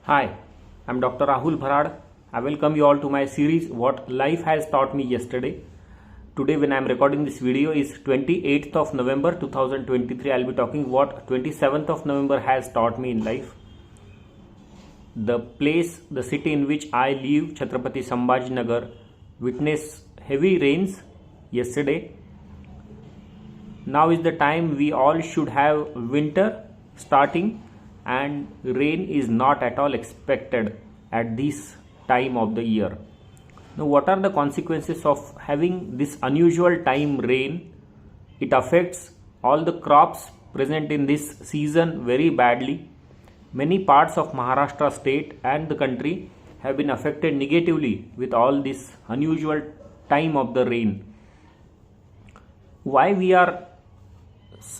Hi, I'm Dr. Rahul Bharad. I welcome you all to my series What Life Has Taught Me Yesterday. Today when I'm recording this video is 28th of November 2023. I'll be talking what 27th of November has taught me in life. The city in which I live, Chhatrapati Sambhajinagar, witnessed heavy rains yesterday. Now is the time we all should have winter starting, and rain is not at all expected at this time of the year. Now, what are the consequences of having this unusual time rain? It affects all the crops present in this season very badly. Many parts of Maharashtra state and the country have been affected negatively with all this unusual time of the rain. Why we are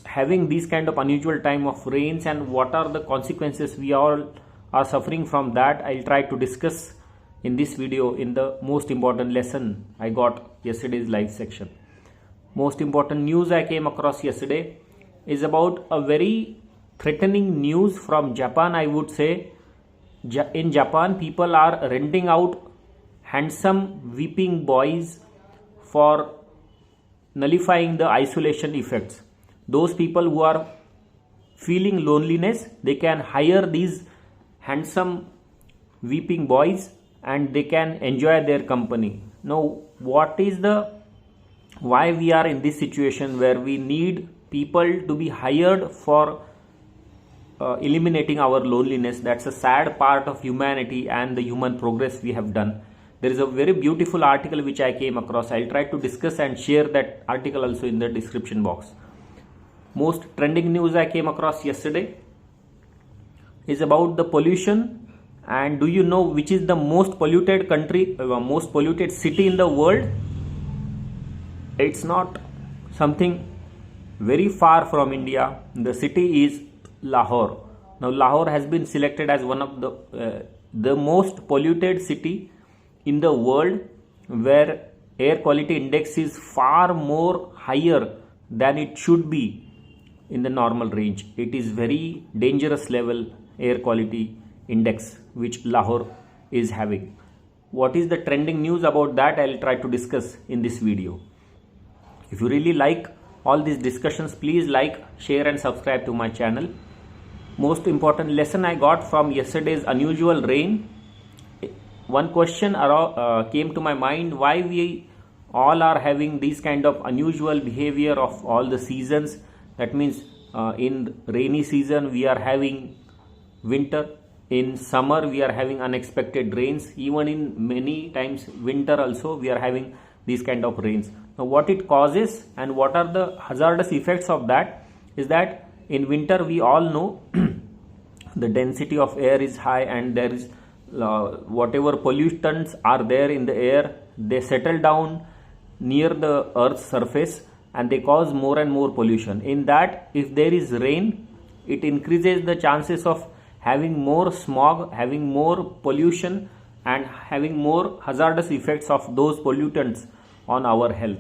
having these kind of unusual time of rains and what are the consequences we all are suffering from that, I'll try to discuss in this video in the most important lesson I got yesterday's live section. Most important news I came across yesterday is about a very threatening news from Japan. I would say in Japan people are renting out handsome weeping boys for nullifying the isolation effects. Those people who are feeling loneliness, they can hire these handsome weeping boys and they can enjoy their company. Now, why we are in this situation where we need people to be hired for eliminating our loneliness? That's a sad part of humanity and the human progress we have done. There is a very beautiful article which I came across. I'll try to discuss and share that article also in the description box. Most trending news I came across yesterday is about the pollution. And do you know which is the most polluted most polluted city in the world? It's not something very far from India. The city is Lahore. Now Lahore has been selected as one of the most polluted city in the world, where air quality index is far more higher than it should be in the normal range. It is very dangerous level air quality index which Lahore is having. What is the trending news about that? I'll try to discuss in this video. If you really like all these discussions, please like, share and subscribe to my channel. Most important lesson I got from yesterday's unusual rain. One question came to my mind: why we all are having this kind of unusual behavior of all the seasons? That means in rainy season we are having winter, in summer we are having unexpected rains, even in many times winter also we are having these kind of rains. Now what it causes and what are the hazardous effects of that is that in winter we all know the density of air is high, and there is whatever pollutants are there in the air, they settle down near the earth's surface and they cause more and more pollution. In that, if there is rain, it increases the chances of having more smog, having more pollution and having more hazardous effects of those pollutants on our health.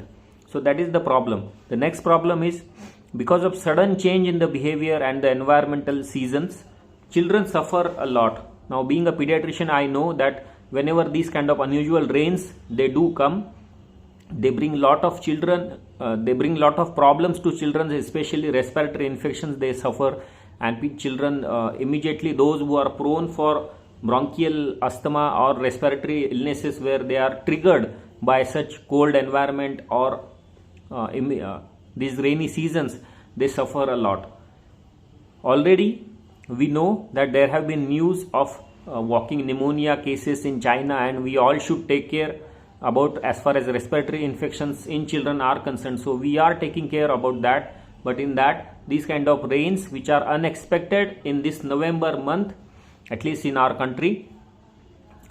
So that is the problem. The next problem is, because of sudden change in the behavior and the environmental seasons, children suffer a lot. Now being a pediatrician, I know that whenever these kind of unusual rains they do come, they bring lot of problems to children, especially respiratory infections they suffer, and children immediately, those who are prone for bronchial asthma or respiratory illnesses where they are triggered by such cold environment or these rainy seasons, they suffer a lot. Already we know that there have been news of walking pneumonia cases in China, and we all should take care about as far as respiratory infections in children are concerned. So we are taking care about that. But in that, these kind of rains which are unexpected in this November month, at least in our country,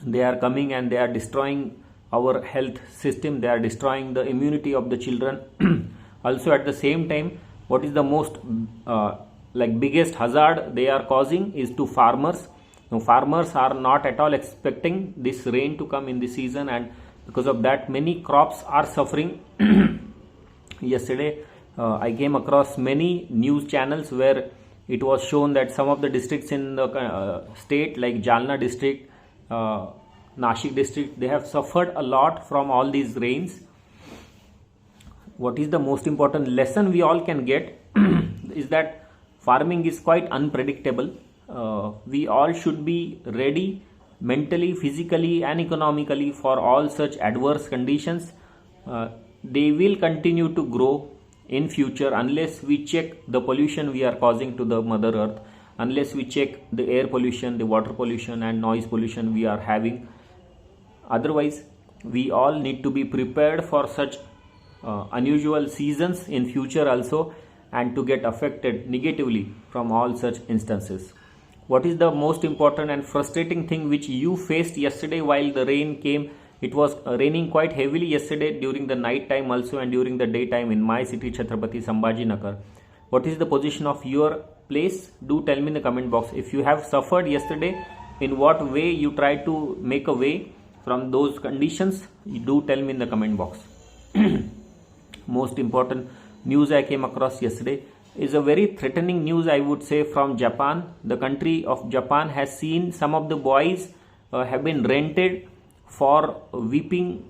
they are coming and they are destroying our health system. They are destroying the immunity of the children. Also at the same time, what is the most biggest hazard they are causing is to farmers. Now farmers are not at all expecting this rain to come in this season, and because of that many crops are suffering. Yesterday I came across many news channels where it was shown that some of the districts in the state like Jalna district, Nashik district, they have suffered a lot from all these rains. What is the most important lesson we all can get is that farming is quite unpredictable. We all should be ready mentally, physically and economically for all such adverse conditions. They will continue to grow in future unless we check the pollution we are causing to the mother earth, unless we check the air pollution, the water pollution and noise pollution we are having. Otherwise, we all need to be prepared for such unusual seasons in future also, and to get affected negatively from all such instances. What is the most important and frustrating thing which you faced yesterday while the rain came? It was raining quite heavily yesterday during the night time also and during the daytime in my city Chhatrapati Sambhajinagar. What is the position of your place? Do tell me in the comment box. If you have suffered yesterday, in what way you try to make a way from those conditions, do tell me in the comment box. Most important news I came across yesterday is a very threatening news, I would say, from Japan. The country of Japan has seen some of the boys have been rented for weeping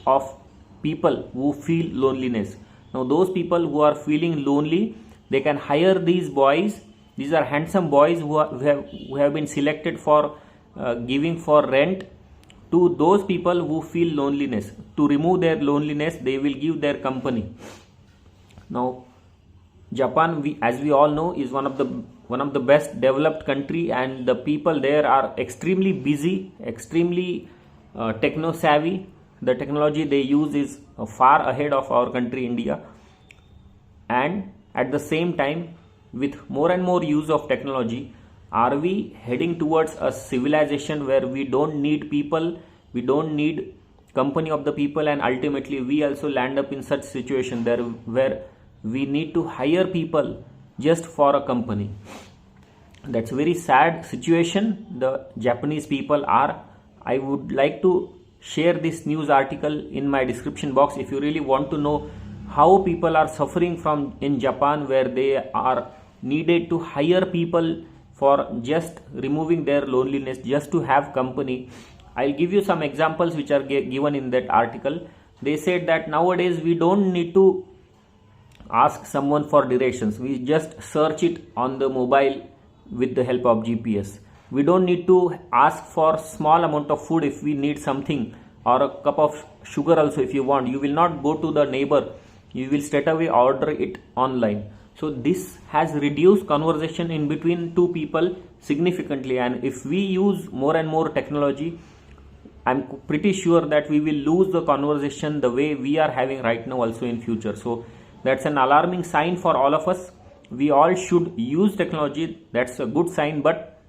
of people who feel loneliness. Now those people who are feeling lonely, they can hire these boys. These are handsome boys who have been selected for giving for rent to those people who feel loneliness. To remove their loneliness, they will give their company. Now Japan, as we all know, is one of the best developed country, and the people there are extremely busy, extremely techno savvy. The technology they use is far ahead of our country India, and at the same time, with more and more use of technology, are we heading towards a civilization where we don't need people, we don't need company of the people, and ultimately we also land up in such situation there where we need to hire people just for a company. That's a very sad situation the Japanese people are. I would like to share this news article in my description box if you really want to know how people are suffering from in Japan, where they are needed to hire people for just removing their loneliness, just to have company. I'll give you some examples which are given in that article. They said that nowadays we don't need to ask someone for directions. We just search it on the mobile with the help of GPS. We don't need to ask for small amount of food if we need something, or a cup of sugar also if you want. You will not go to the neighbor. You will straight away order it online. So this has reduced conversation in between two people significantly, and if we use more and more technology, I'm pretty sure that we will lose the conversation the way we are having right now also in future. So that's an alarming sign for all of us. We all should use technology. That's a good sign, but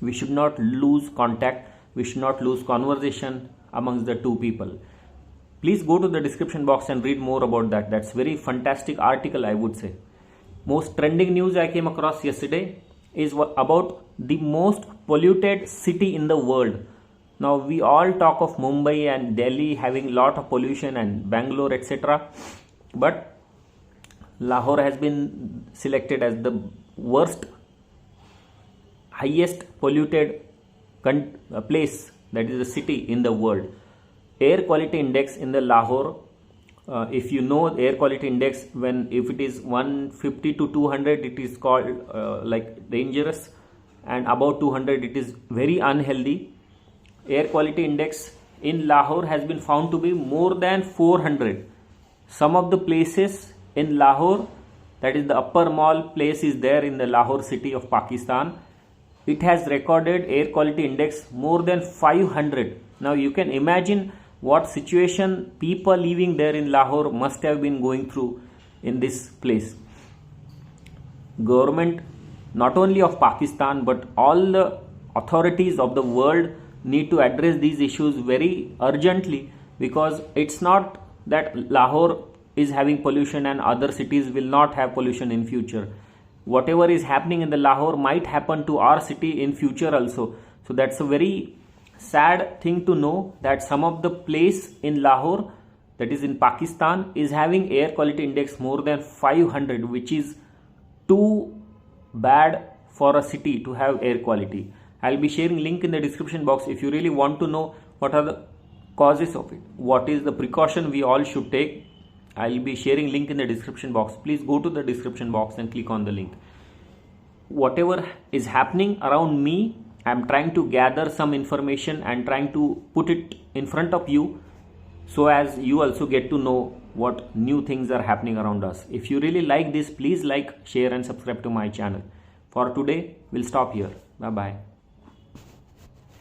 we should not lose contact. We should not lose conversation amongst the two people. Please go to the description box and read more about that. That's very fantastic article, I would say. Most trending news I came across yesterday is about the most polluted city in the world. Now we all talk of Mumbai and Delhi having lot of pollution, and Bangalore, etc. But Lahore has been selected as the worst, highest polluted place, that is a city in the world. Air quality index in the Lahore, if you know air quality index, if it is 150 to 200, it is called like dangerous, and above 200 it is very unhealthy. Air quality index in Lahore has been found to be more than 400. Some of the places in Lahore, that is the upper mall place is there in the Lahore city of Pakistan, it has recorded air quality index more than 500. Now you can imagine what situation people living there in Lahore must have been going through in this place. Government not only of Pakistan but all the authorities of the world need to address these issues very urgently, because it's not that Lahore is having pollution and other cities will not have pollution in future. Whatever is happening in the Lahore might happen to our city in future also. So that's a very sad thing to know that some of the place in Lahore, that is in Pakistan, is having air quality index more than 500, which is too bad for a city to have air quality. I'll be sharing link in the description box if you really want to know what are the causes of it, what is the precaution we all should take. I'll be sharing link in the description box. Please go to the description box and click on the link. Whatever is happening around me, I'm trying to gather some information and trying to put it in front of you, so as you also get to know what new things are happening around us. If you really like this, please like, share and subscribe to my channel. For today, we'll stop here. Bye bye.